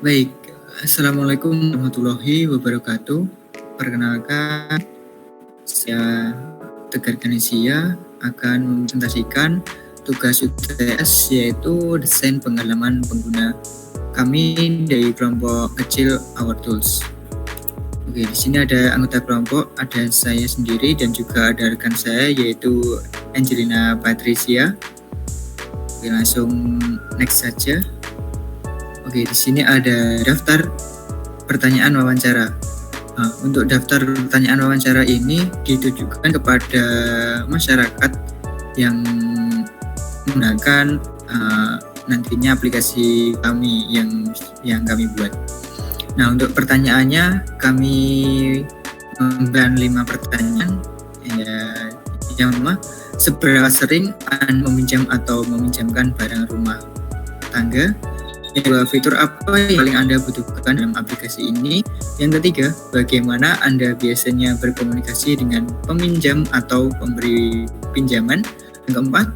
Baik, Assalamualaikum warahmatullahi wabarakatuh. Perkenalkan, saya Tegar Ganesia akan mempresentasikan tugas UTS yaitu desain pengalaman pengguna kami dari kelompok kecil Our Tools. Oke, di sini ada anggota kelompok, ada saya sendiri dan juga ada rekan saya yaitu Angelina Patricia. Oke, langsung next saja. Oke, di sini ada daftar pertanyaan wawancara. Nah, untuk daftar pertanyaan wawancara ini ditujukan kepada masyarakat yang menggunakan nantinya aplikasi kami yang kami buat. Nah, untuk pertanyaannya kami memberikan 5 pertanyaan. Yang pertama, seberapa sering Anda meminjam atau meminjamkan barang rumah tangga? Yang kedua, fitur apa yang paling Anda butuhkan dalam aplikasi ini? Yang ketiga, bagaimana Anda biasanya berkomunikasi dengan peminjam atau pemberi pinjaman? Yang keempat,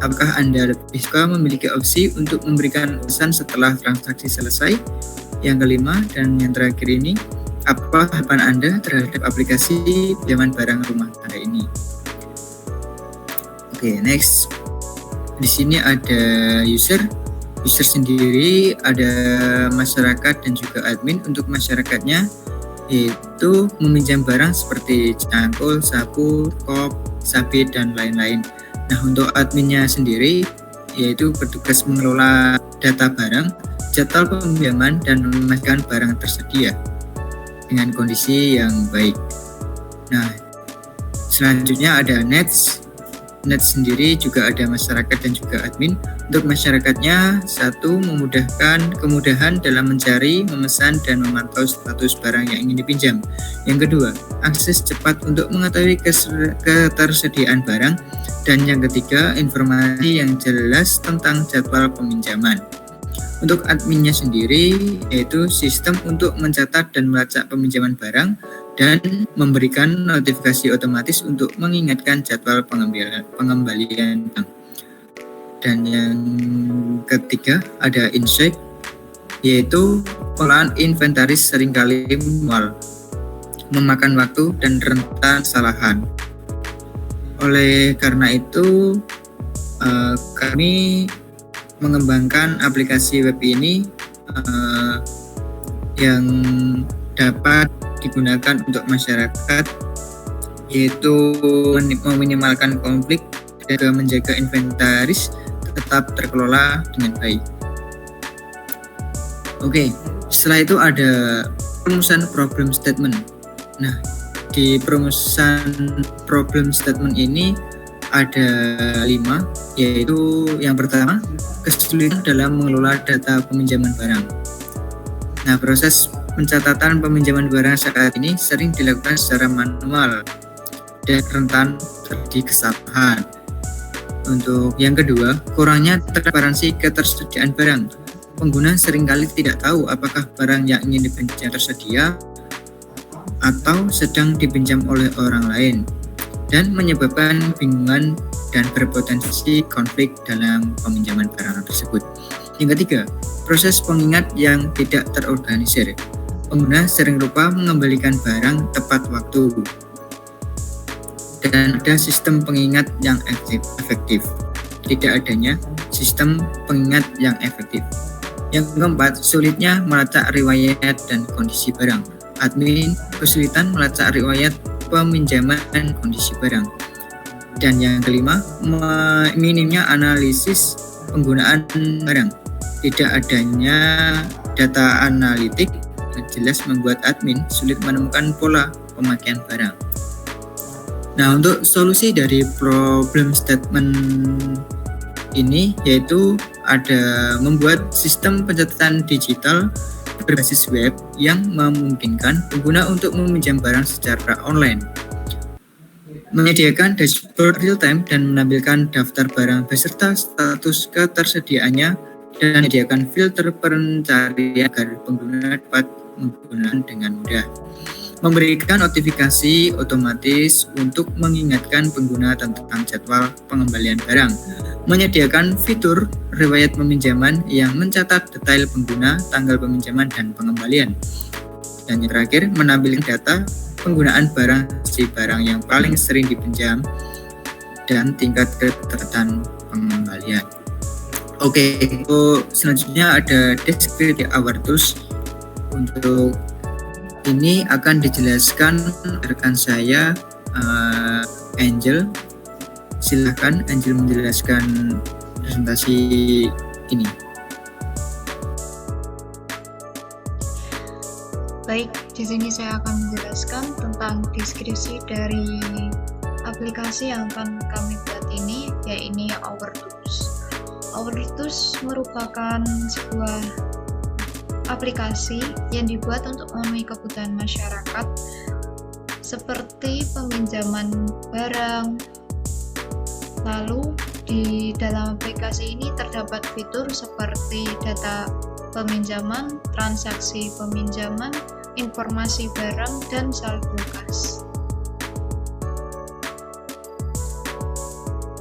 apakah Anda lebih suka memiliki opsi untuk memberikan pesan setelah transaksi selesai? Yang kelima dan yang terakhir ini, apa harapan Anda terhadap aplikasi pinjaman barang rumah tangga ini? Oke, next. Di sini ada user sendiri, ada masyarakat dan juga admin. Untuk masyarakatnya yaitu meminjam barang seperti cangkul, sapu, kop, sabit dan lain-lain. Nah, untuk adminnya sendiri yaitu bertugas mengelola data barang, jadwal peminjaman dan memastikan barang tersedia dengan kondisi yang baik. Nah, selanjutnya ada Nets sendiri juga ada masyarakat dan juga admin. Untuk masyarakatnya, satu, kemudahan dalam mencari, memesan, dan memantau status barang yang ingin dipinjam. Yang kedua, akses cepat untuk mengetahui ketersediaan barang. Dan yang ketiga, informasi yang jelas tentang jadwal peminjaman. Untuk adminnya sendiri, yaitu sistem untuk mencatat dan melacak peminjaman barang dan memberikan notifikasi otomatis untuk mengingatkan jadwal pengembalian bank. Dan yang ketiga ada insight, yaitu pengolahan inventaris seringkali manual, memakan waktu dan rentan kesalahan. Oleh karena itu, kami mengembangkan aplikasi web ini yang dapat digunakan untuk masyarakat, yaitu meminimalkan konflik dan menjaga inventaris tetap terkelola dengan baik. Oke, setelah itu ada perumusan problem statement. Nah, di perumusan problem statement ini ada 5, yaitu yang pertama, kesulitan dalam mengelola data peminjaman barang. Nah, proses pencatatan peminjaman barang saat ini sering dilakukan secara manual dan rentan terjadi kesalahan. Untuk yang kedua, kurangnya transparansi ketersediaan barang. Pengguna seringkali tidak tahu apakah barang yang ingin dipinjam tersedia atau sedang dipinjam oleh orang lain, dan menyebabkan kebingungan dan berpotensi konflik dalam peminjaman barang tersebut. Yang ketiga, proses pengingat yang tidak terorganisir. Pengguna sering lupa mengembalikan barang tepat waktu dan ada sistem pengingat yang efektif. Tidak adanya sistem pengingat yang efektif. Yang keempat, sulitnya melacak riwayat dan kondisi barang. Admin kesulitan melacak riwayat peminjaman dan kondisi barang. Dan yang kelima, minimnya analisis penggunaan barang. Tidak adanya data analitik yang jelas membuat admin sulit menemukan pola pemakaian barang. Nah, untuk solusi dari problem statement ini yaitu ada membuat sistem pencatatan digital berbasis web yang memungkinkan pengguna untuk meminjam barang secara online, menyediakan dashboard real time dan menampilkan daftar barang beserta status ketersediaannya, dan menyediakan filter pencarian agar pengguna dapat menggunakan dengan mudah, memberikan notifikasi otomatis untuk mengingatkan pengguna tentang jadwal pengembalian barang, menyediakan fitur riwayat peminjaman yang mencatat detail pengguna, tanggal peminjaman, dan pengembalian. Dan yang terakhir, menampilkan data penggunaan barang si barang yang paling sering dipinjam dan tingkat ketertarikan pengembalian. Oke, selanjutnya ada deskripsi our tools. Untuk ini akan dijelaskan rekan saya Angel. Silakan Angel menjelaskan presentasi ini. Baik, di sini saya akan menjelaskan tentang deskripsi dari aplikasi yang akan kami buat ini, yaitu Our Tools. Our Tools merupakan sebuah aplikasi yang dibuat untuk memenuhi kebutuhan masyarakat seperti peminjaman barang. Lalu di dalam aplikasi ini terdapat fitur seperti data peminjaman, transaksi peminjaman, informasi barang, dan saldo kas.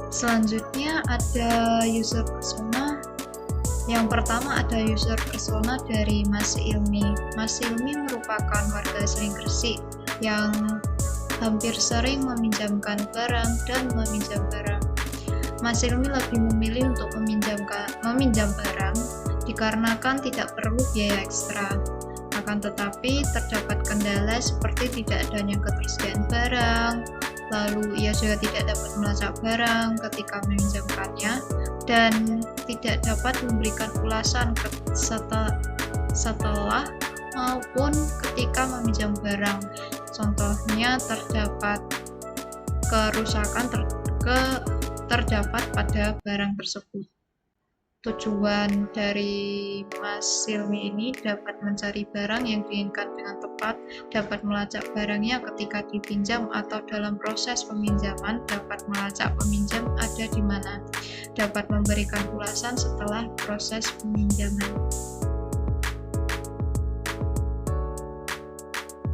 Selanjutnya ada user persona. Yang pertama ada user persona dari Mas Ilmi. Mas Ilmi merupakan warga asli Gresik yang hampir sering meminjamkan barang dan meminjam barang. Mas Ilmi lebih memilih untuk meminjam barang dikarenakan tidak perlu biaya ekstra. Akan tetapi terdapat kendala seperti tidak adanya ketersediaan barang, lalu ia juga tidak dapat melacak barang ketika meminjamkannya, dan tidak dapat memberikan ulasan setelah maupun ketika meminjam barang. Contohnya terdapat kerusakan terdapat pada barang tersebut. Tujuan dari Mas Silmi ini dapat mencari barang yang diinginkan dengan tepat, dapat melacak barangnya ketika dipinjam atau dalam proses peminjaman, dapat melacak peminjam ada di mana, dapat memberikan ulasan setelah proses peminjaman.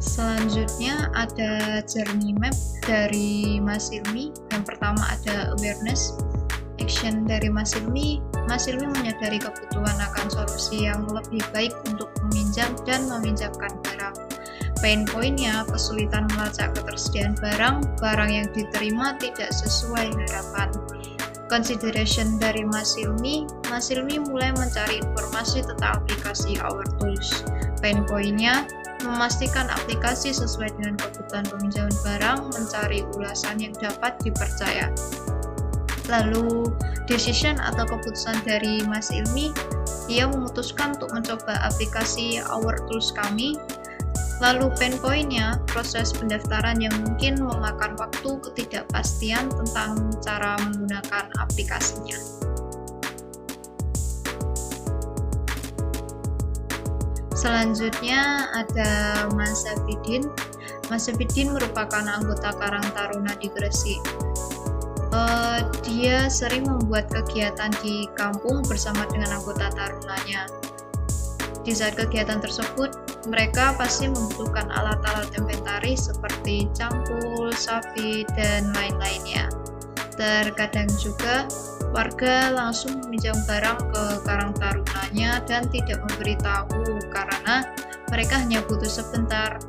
Selanjutnya ada journey map dari Mas Silmi. Yang pertama ada awareness action dari Mas Silmi. Mas Silmi menyadari kebutuhan akan solusi yang lebih baik untuk meminjam dan meminjamkan barang. Pain point-nya kesulitan melacak ketersediaan barang yang diterima tidak sesuai harapan. Consideration dari Mas Silmi mulai mencari informasi tentang aplikasi Our Tools. Pain point-nya memastikan aplikasi sesuai dengan kebutuhan peminjaman barang, mencari ulasan yang dapat dipercaya. Lalu decision atau keputusan dari Mas Ilmi, ia memutuskan untuk mencoba aplikasi Our Tools kami. Lalu pain point-nya proses pendaftaran yang mungkin memakan waktu, ketidakpastian tentang cara menggunakan aplikasinya. Selanjutnya ada Mas Abidin. Mas Abidin merupakan anggota Karang Taruna di Gresik. Dia sering membuat kegiatan di kampung bersama dengan anggota tarunanya. Di saat kegiatan tersebut, mereka pasti membutuhkan alat-alat inventaris seperti cangkul, sapi, dan lain-lainnya. Terkadang juga warga langsung meminjam barang ke Karang Tarunanya dan tidak memberitahu karena mereka hanya butuh sebentar,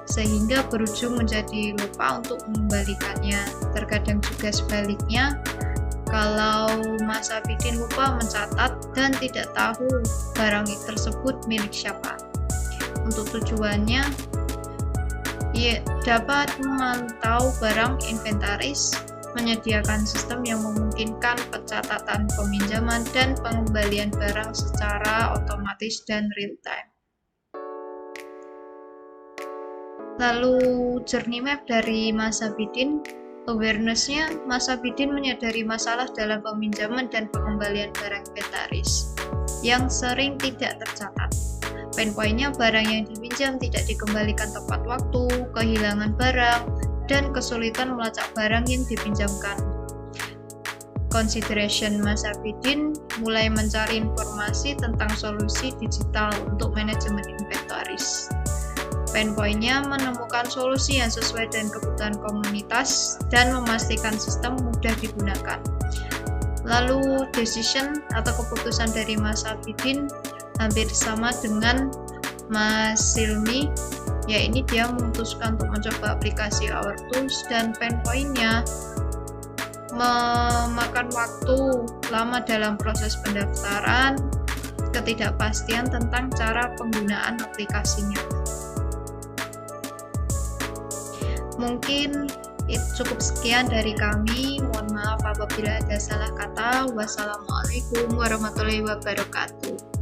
sehingga berujung menjadi lupa untuk mengembalikannya. Terkadang juga sebaliknya, kalau Mas Abidin lupa mencatat dan tidak tahu barang tersebut milik siapa. Untuk tujuannya, ia dapat memantau barang inventaris, menyediakan sistem yang memungkinkan pencatatan peminjaman dan pengembalian barang secara otomatis dan real time. Lalu journey map dari Mas Abidin, awareness-nya Mas Abidin menyadari masalah dalam peminjaman dan pengembalian barang inventaris yang sering tidak tercatat. Pain point-nya barang yang dipinjam tidak dikembalikan tepat waktu, kehilangan barang, dan kesulitan melacak barang yang dipinjamkan. Consideration Mas Abidin mulai mencari informasi tentang solusi digital untuk manajemen inventaris. Pain point-nya menemukan solusi yang sesuai dengan kebutuhan komunitas dan memastikan sistem mudah digunakan. Lalu decision atau keputusan dari Mas Abidin hampir sama dengan Mas Silmi, yaitu dia memutuskan untuk mencoba aplikasi Our Tools, dan pain point-nya memakan waktu lama dalam proses pendaftaran, ketidakpastian tentang cara penggunaan aplikasinya. Mungkin cukup sekian dari kami. Mohon maaf apabila ada salah kata. Wassalamualaikum warahmatullahi wabarakatuh.